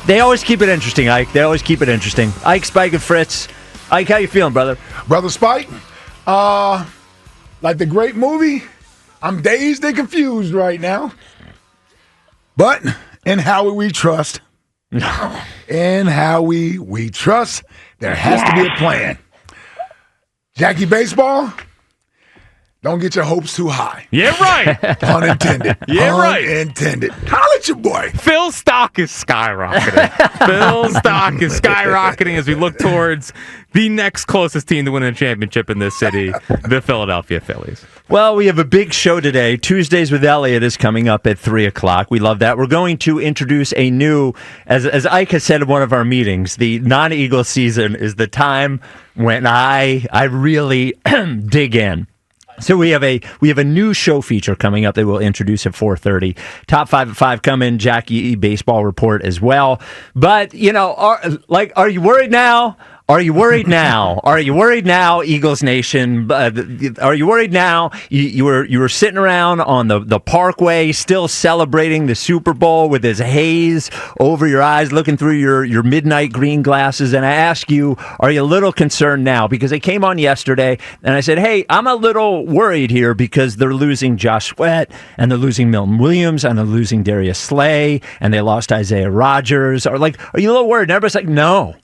They always keep it interesting, Ike. They always keep it interesting. Ike, Spike, and Fritz. Ike, how you feeling, brother? Brother Spike, like the great movie, I'm dazed and confused right now. But in how we trust, in how we trust, there has to be a plan. Jackie Baseball, don't get your hopes too high. Yeah, right. Pun intended. Yeah, right. Intended. Holla at your boy. Phil's stock is skyrocketing. Phil's stock is skyrocketing as we look towards the next closest team to win a championship in this city, the Philadelphia Phillies. Well, we have a big show today. Tuesdays with Elliot is coming up at 3 o'clock. We love that. We're going to introduce a new, as Ike has said in one of our meetings, the non-Eagle season is the time when I really dig in. So we have a new show feature coming up that we'll introduce at 4:30. Top 5 at 5 coming. Jackie baseball report as well. But are you worried now? Are you worried now? Are you worried now, Eagles Nation? Are you worried now? You were sitting around on the Parkway, still celebrating the Super Bowl with this haze over your eyes, looking through your midnight green glasses. And I ask you, are you a little concerned now? Because I came on yesterday and I said, hey, I'm a little worried here because they're losing Josh Sweat and they're losing Milton Williams and they're losing Darius Slay and they lost Isaiah Rodgers. Are you a little worried? And everybody's like, no.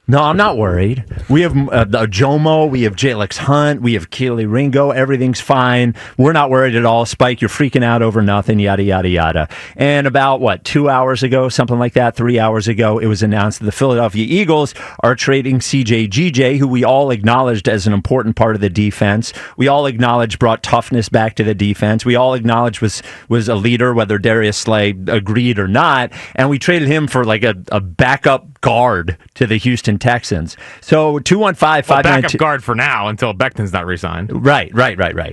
No, I'm not worried. We have Jomo, we have Jalex Hunt, we have Keely Ringo. Everything's fine. We're not worried at all. Spike, you're freaking out over nothing, yada, yada, yada. And about, 2 hours ago, something like that, 3 hours ago, it was announced that the Philadelphia Eagles are trading CJGJ, who we all acknowledged as an important part of the defense. We all acknowledged brought toughness back to the defense. We all acknowledged was a leader, whether Darius Slay agreed or not. And we traded him for a backup guard to the Houston Texans. So 215-592. Backup guard for now until Becton's not re-signed. Right.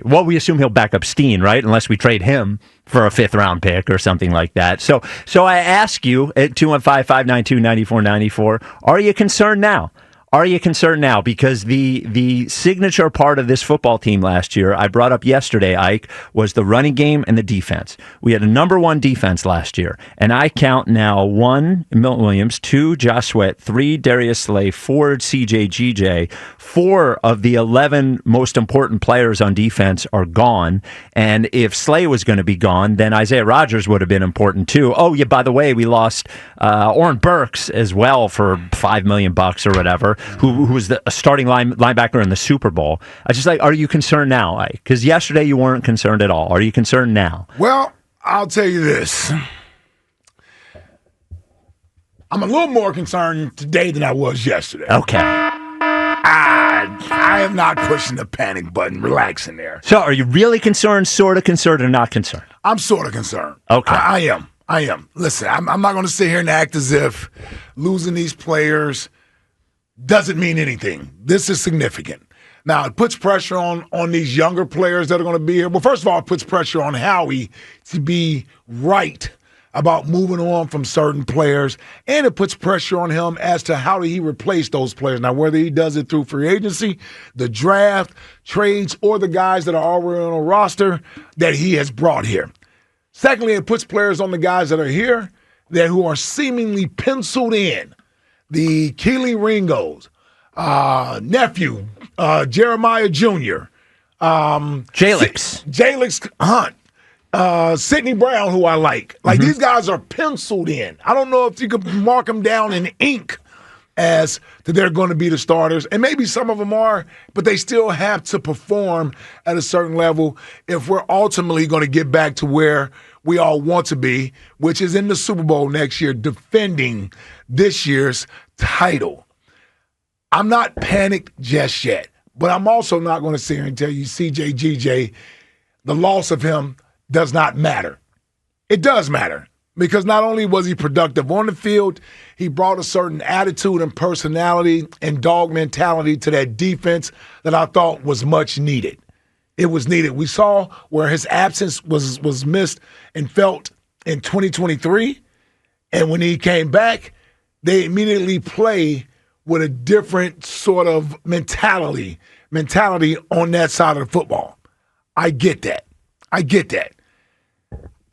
Well, we assume he'll back up Steen, right? Unless we trade him for a 5th-round pick or something like that. So I ask you at 215-592-9494, are you concerned now? Are you concerned now? Because the signature part of this football team last year, I brought up yesterday, Ike, was the running game and the defense. We had a number 1 defense last year, and I count now 1, Milton Williams, 2, Josh Sweat, 3, Darius Slay, 4, CJGJ. 4 of the 11 most important players on defense are gone, and if Slay was going to be gone, then Isaiah Rodgers would have been important too. Oh, yeah, by the way, we lost Oren Burks as well for $5 million or whatever. Who was the starting linebacker in the Super Bowl. I just are you concerned now, Ike? Because yesterday you weren't concerned at all. Are you concerned now? Well, I'll tell you this. I'm a little more concerned today than I was yesterday. Okay. I am not pushing the panic button. Relaxing there. So are you really concerned, sort of concerned, or not concerned? I'm sort of concerned. Okay. I am. Listen, I'm not going to sit here and act as if losing these players doesn't mean anything. This is significant. Now, it puts pressure on these younger players that are going to be here. Well, first of all, it puts pressure on Howie to be right about moving on from certain players, and it puts pressure on him as to how do he replace those players. Now, whether he does it through free agency, the draft, trades, or the guys that are already on a roster that he has brought here. Secondly, it puts players on the guys that are here who are seemingly penciled in. The Keely Ringos, nephew, Jeremiah Jr., Jalex Hunt, Sidney Brown, who I like. These guys are penciled in. I don't know if you could mark them down in ink as that they're going to be the starters. And maybe some of them are, but they still have to perform at a certain level if we're ultimately going to get back to where we all want to be, which is in the Super Bowl next year, defending this year's title. I'm not panicked just yet, but I'm also not going to sit here and tell you CJGJ, the loss of him does not matter. It does matter because not only was he productive on the field, he brought a certain attitude and personality and dog mentality to that defense that I thought was much needed. It was needed. We saw where his absence was missed and felt in 2023, and when he came back, they immediately play with a different sort of mentality on that side of the football. I get that. I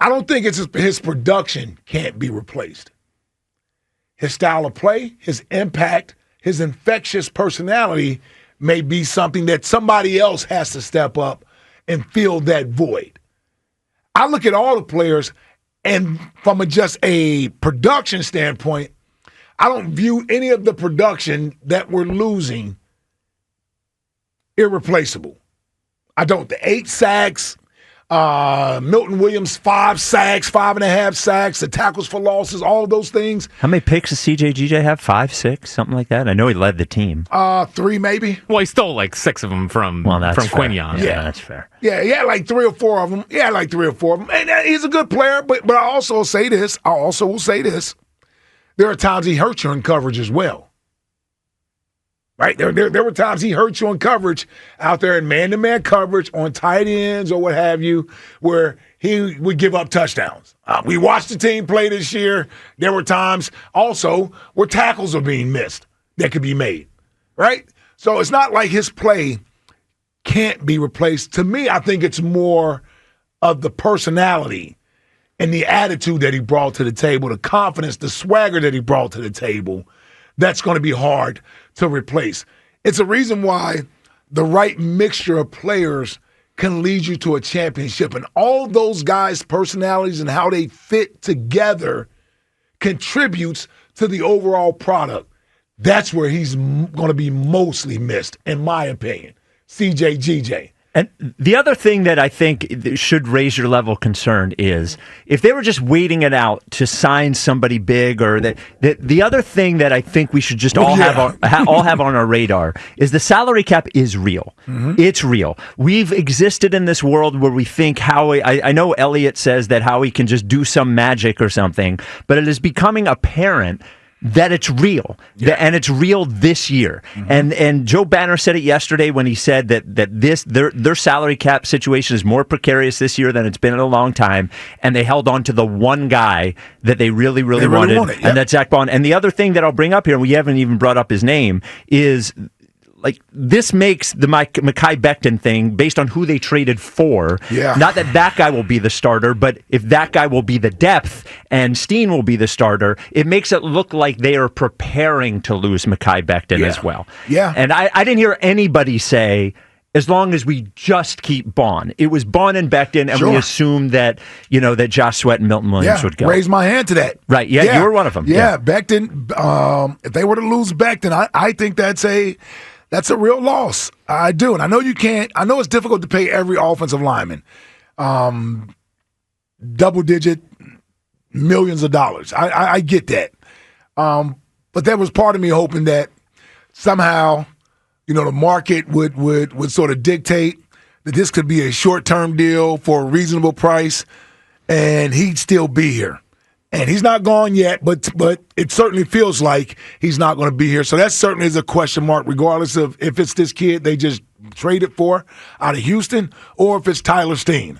don't think it's his production can't be replaced. his style of play, his impact, his infectious personality may be something that somebody else has to step up and fill that void. I look at all the players, and from just a production standpoint, I don't view any of the production that we're losing irreplaceable. I don't. The 8 sacks, Milton Williams 5 sacks, 5.5 sacks, the tackles for losses, all of those things. How many picks does CJGJ have? 5, 6, something like that? I know he led the team. 3 maybe. Well, he stole like 6 of them from Quinyon. Yeah, that's fair. Yeah, he had like 3 or 4 of them. And he's a good player, but I also will say this. There are times he hurts you in coverage as well. Right? There were times he hurt you in coverage out there in man-to-man coverage on tight ends or what have you, where he would give up touchdowns. We watched the team play this year. There were times also where tackles are being missed that could be made. Right? So it's not like his play can't be replaced. To me, I think it's more of the personality and the attitude that he brought to the table, the confidence, the swagger that he brought to the table, that's going to be hard to replace. It's a reason why the right mixture of players can lead you to a championship. And all those guys' personalities and how they fit together contributes to the overall product. That's where he's going to be mostly missed, in my opinion. CJGJ. And the other thing that I think should raise your level of concern is if they were just waiting it out to sign somebody big, or the other thing that I think we should just all have on our radar is the salary cap is real. Mm-hmm. It's real. We've existed in this world where we think Howie. I know Elliott says that Howie can just do some magic or something, but it is becoming apparent that it's real, and it's real this year. Mm-hmm. And Joe Banner said it yesterday when he said that their salary cap situation is more precarious this year than it's been in a long time, and they held on to the one guy that they really wanted, and that's Zach Bond. And the other thing that I'll bring up here, and we haven't even brought up his name, is like this makes the Mekhi Becton thing based on who they traded for. Yeah. Not that guy will be the starter, but if that guy will be the depth and Steen will be the starter, it makes it look like they are preparing to lose Mekhi Becton as well. Yeah. And I didn't hear anybody say, as long as we just keep Bond. It was Bond and Becton, and we assumed that, that Josh Sweat and Milton Williams would go. Raise my hand to that. Right. Yeah, you were one of them. Yeah. Becton, if they were to lose Becton, I think that's a real loss. I do. And I know you can't. I know it's difficult to pay every offensive lineman double-digit millions of dollars. I get that. But there was part of me hoping that somehow, the market would sort of dictate that this could be a short-term deal for a reasonable price, and he'd still be here. And he's not gone yet, but it certainly feels like he's not going to be here. So that certainly is a question mark, regardless of if it's this kid they just traded for out of Houston or if it's Tyler Steen.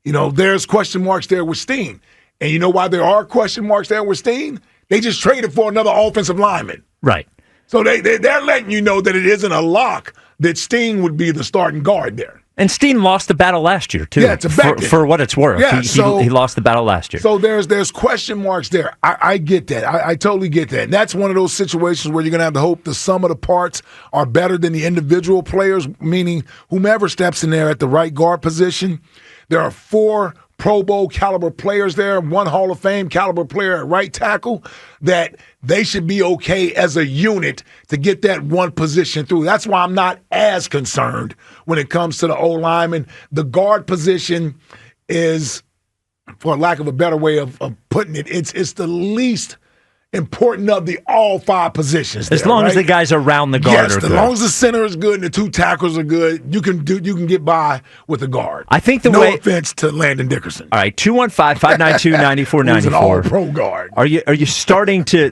There's question marks there with Steen. And you know why there are question marks there with Steen? They just traded for another offensive lineman. Right. So they're letting you know that it isn't a lock that Steen would be the starting guard there. And Steen lost the battle last year, too. Yeah, it's for what it's worth. Yeah, he lost the battle last year. So there's question marks there. I get that. I totally get that. And that's one of those situations where you're going to have to hope the sum of the parts are better than the individual players, meaning whomever steps in there at the right guard position. There are 4 Pro Bowl caliber players there, 1 Hall of Fame caliber player at right tackle, that they should be okay as a unit to get that one position through. That's why I'm not as concerned when it comes to the O-lineman. The guard position is, for lack of a better way of putting it, it's the least important of the all 5 positions. As long as the guys around the guard are good. As long as the center is good and the 2 tackles are good, you can get by with the guard. I think no offense to Landon Dickerson. All right, 215-592-9494. He's an all-pro guard. Are you starting to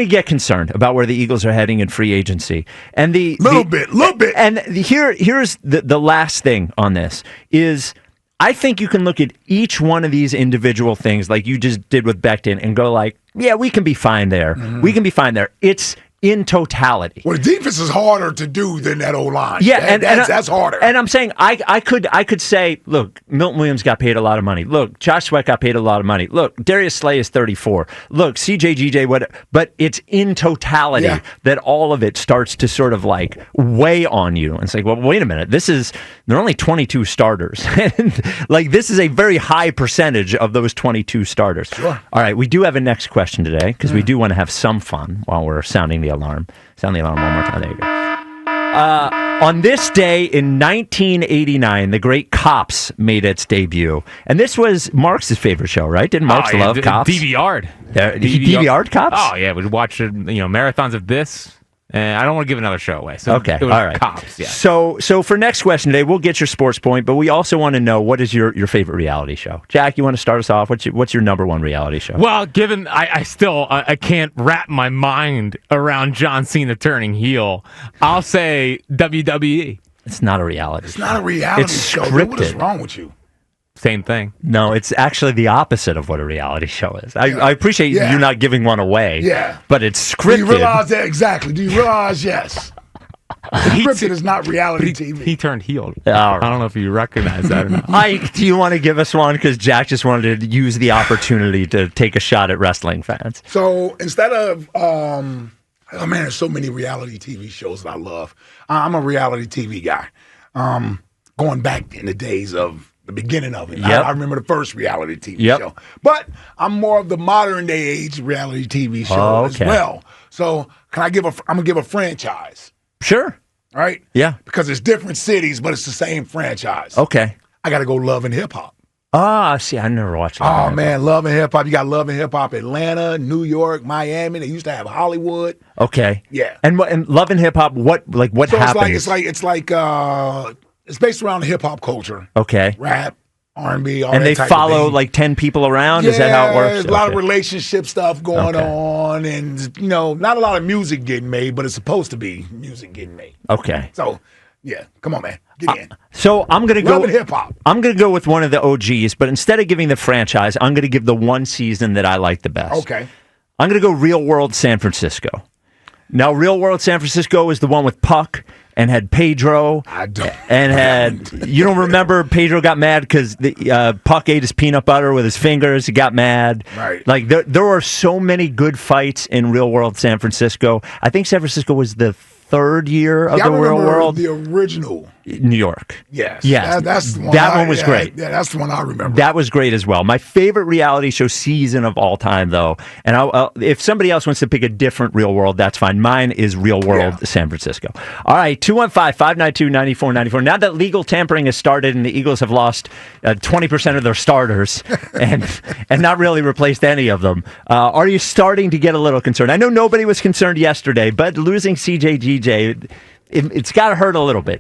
get concerned about where the Eagles are heading in free agency? And little bit. And here's the last thing on this is, I think you can look at each one of these individual things like you just did with Becton and go like, yeah, we can be fine there. Mm-hmm. We can be fine there. It's in totality. Well, the defense is harder to do than that O-line. Yeah, that's harder. And I'm saying I could say, look, Milton Williams got paid a lot of money. Look, Josh Sweat got paid a lot of money. Look, Darius Slay is 34. Look, CJGJ, but it's in totality that all of it starts to sort of like weigh on you. And it's like, well, wait a minute. There are only 22 starters. And like, this is a very high percentage of those 22 starters. Sure. All right, we do have a next question today because we do want to have some fun while we're sounding the alarm. Sound the alarm one more time. There you go. On this day in 1989, the great Cops made its debut. And this was Mark's favorite show, right? Didn't Mark love Cops? DVR'd. He DVR'd Cops? Oh, yeah. We'd watch marathons of this. I don't want to give another show away. So okay, it was all right. Cops, yeah. So for next question today, we'll get your sports point, but we also want to know, what is your favorite reality show? Jack, you want to start us off? What's your number one reality show? Well, given I still can't wrap my mind around John Cena turning heel, I'll say WWE. It's not a reality. It's not a reality show. Scripted. What is wrong with you? Same thing. No, it's actually the opposite of what a reality show is. I appreciate you not giving one away. Yeah. But it's scripted. Do you realize that? Exactly. Do you realize? Yes. Scripted is not reality TV. He turned heel. All right. I don't know if you recognize that or not. Ike, do you want to give us one? Because Jack just wanted to use the opportunity to take a shot at wrestling fans. So instead of, oh man, there's so many reality TV shows that I love. I'm a reality TV guy. Going back in the days of the beginning of it. Yep. I remember the first reality TV show. But I'm more of the modern day age reality TV show as well. So I'm gonna give a franchise. Sure. Right? Yeah. Because it's different cities, but it's the same franchise. Okay. I gotta go Love and Hip Hop. See, I never watched that. Oh man, Love and Hip Hop. You got Love and Hip Hop Atlanta, New York, Miami. They used to have Hollywood. Okay. Yeah. And Love and Hip Hop, what So happens? It's based around the hip hop culture. Okay. Rap, R&B, all and that they type follow of thing. like 10 people around? Yeah, Is that how it works? there's a lot of relationship stuff going on, and not a lot of music getting made, but it's supposed to be music getting made. Okay. So, yeah, come on, man, get in. So I'm gonna go Love and Hip Hop. I'm gonna go with one of the OGs, but instead of giving the franchise, I'm gonna give the one season that I like the best. Okay. I'm gonna go Real World San Francisco. Now, Real World San Francisco is the one with Puck and had Pedro. I don't. And had, you don't remember Pedro got mad because Puck ate his peanut butter with his fingers. He got mad. Right. Like, there were so many good fights in Real World San Francisco. I think San Francisco was the third year of the Real World. The original. New York. Yes. Yes. That's the one. That one was great. Yeah, that's the one I remember. That was great as well. My favorite reality show season of all time, though, and if somebody else wants to pick a different Real World, that's fine. Mine is Real World San Francisco. All right, 215-592-9494. Now that legal tampering has started and the Eagles have lost 20% of their starters and not really replaced any of them, are you starting to get a little concerned? I know nobody was concerned yesterday, but losing CJGJ, it's got to hurt a little bit.